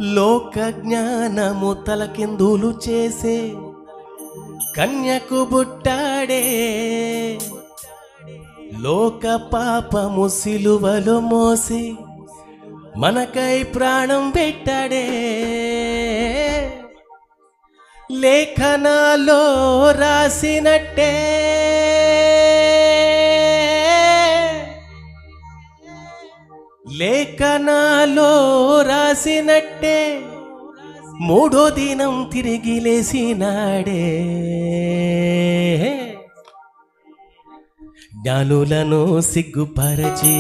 లోక జ్ఞానము తలకిందులు చేసే కన్యకు బుట్టాడే, లోక పాపము సిలువలో మోసి మనకై ప్రాణం పెట్టాడే. లేఖనాలో రాసినట్టే లేఖనాలో రాసినట్టే మూడో దినం తిరిగి లేసినాడే. జ్ఞానులను సిగ్గుపరచి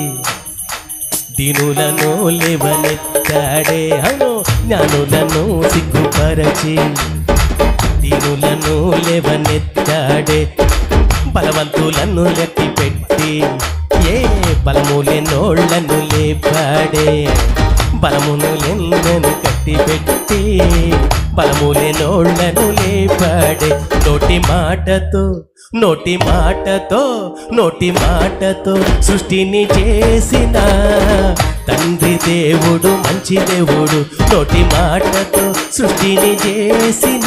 దీనులను లేవనెత్తాడే. అవును, జ్ఞానులను సిగ్గుపరచి దీనులను లేవనెత్తాడే. బలవంతులను లెక్కి పెట్టి ఏ బలములేనోళ్లను లేపాడే. బలమును కట్టి పెట్టి బలములేనోళ్లను లేపాడే. నోటి మాటతో సృష్టిని చేసిన తండ్రి దేవుడు మంచి దేవుడు. నోటి మాటతో సృష్టిని చేసిన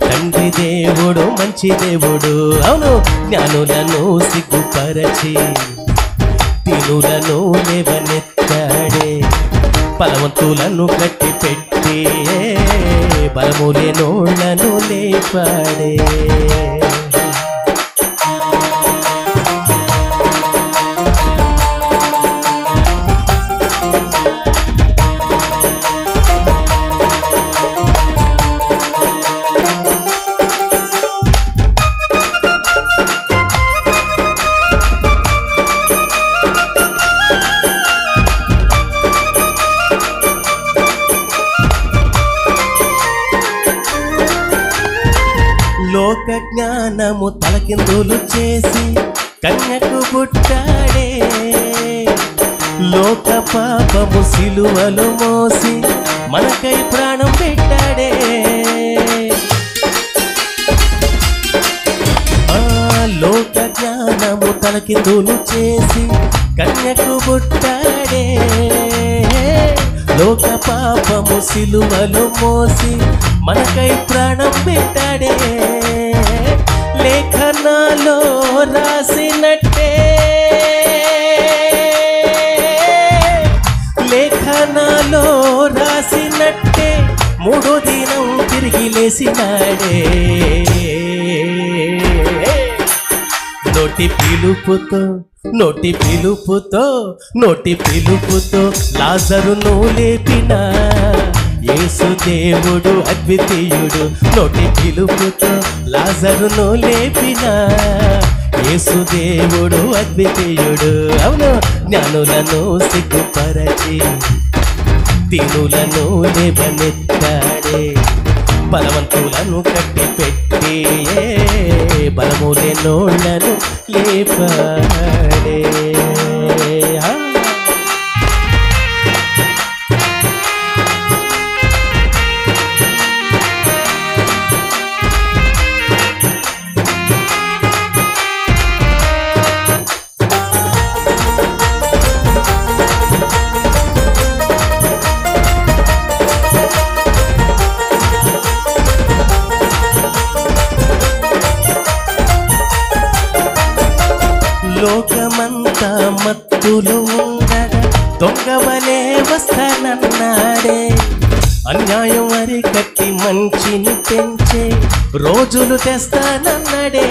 తండ్రి దేవుడు మంచి దేవుడు. అవును, జ్ఞానులను సిగ్గుపరచి దీనులను లేవనెత్తాడే. బలవంతులను కట్టి పెట్టి బలములేనోళ్లను లేపాడే. లోక జ్ఞానము తలకిందులు చేసి కన్యకు పుట్టాడే. లోక పాపము సిలువలు మోసి మనకై ప్రాణం పెట్టాడే. లోక జ్ఞానము తలకిందులు చేసి కన్యకు పుట్టాడే. లోక పాపము సిలువలు మోసి మనకై ప్రాణం పెట్టాడే. లేఖనాలో రాసినట్టే మూడో దినం తిరిగి లేసినాడే. నోటి పిలుపుతో లాజరును లేపిన యేసు దేవుడు అద్వితీయుడు. నోటి పిలుపుతో లాజరును లేపిన యేసు దేవుడు అద్వితీయుడు. అవును, జ్ఞానులను సిగ్గుపరచి దీనులను లేవనెత్తాడే. బలవంతులను కట్టి పెట్టి బలములేనోళ్లను లేపాడే. లోకమంతా మత్తులు ఉండగా దొంగవలే వస్తానన్నాడే. అన్యాయం అరికట్టి మంచిని పెంచే రోజులు తెస్తానన్నాడే.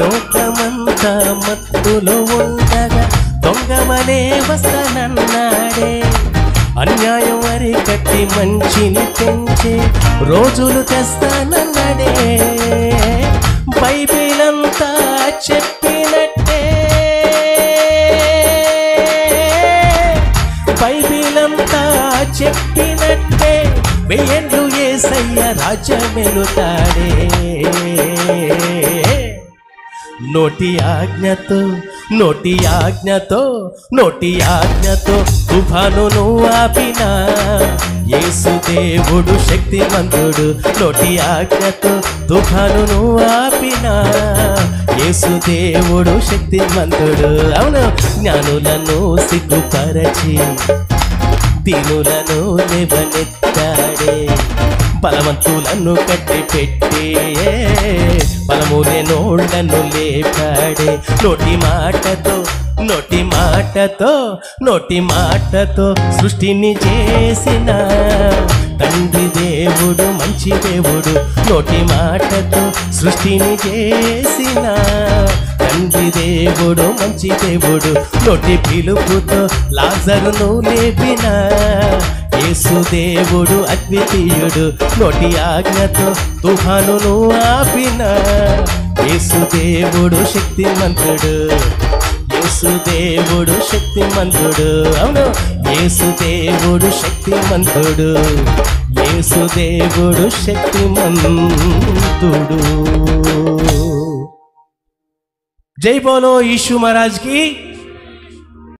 లోకమంతా మత్తులు ఉండగా దొంగవలే వస్తానన్నాడే. అన్యాయం అరికట్టి మంచిని పెంచే రోజులు తెస్తానన్నాడే. బైబిలంతా చెప్పినట్టే వెయ్యేండ్లు యేసయ్య రాజ్యమెలుతాడే. నోటి ఆజ్ఞతో తుఫానును ఆపిన యేసు దేవుడు శక్తిమంతుడు. నోటి ఆజ్ఞతో తుఫానును ఆపిన యేసు దేవుడు శక్తిమంతుడు. అవును, జ్ఞానులను సిగ్గుపరచి దీనులను లేవనెత్తాడే, బలవంతులను కట్టి పెట్టి బలములేనోళ్లను లేపాడే. నోటి మాటతో సృష్టిని చేసిన తండ్రి దేవుడు మంచి దేవుడు. నోటి మాటతో సృష్టిని చేసిన తండ్రి దేవుడు మంచి దేవుడు. నోటి పిలుపుతో లాజరును లేపిన యేసు దేవుడు అద్వితీయుడు. నోటి ఆజ్ఞతో తుఫానును ఆపిన యేసు దేవుడు శక్తిమంతుడు. యేసు దేవుడు శక్తిమంతుడు. అవును, యేసు దేవుడు శక్తిమంతుడు. యేసు దేవుడు శక్తిమంతుడు. జై బోలో యీశు మహారాజ్ కి.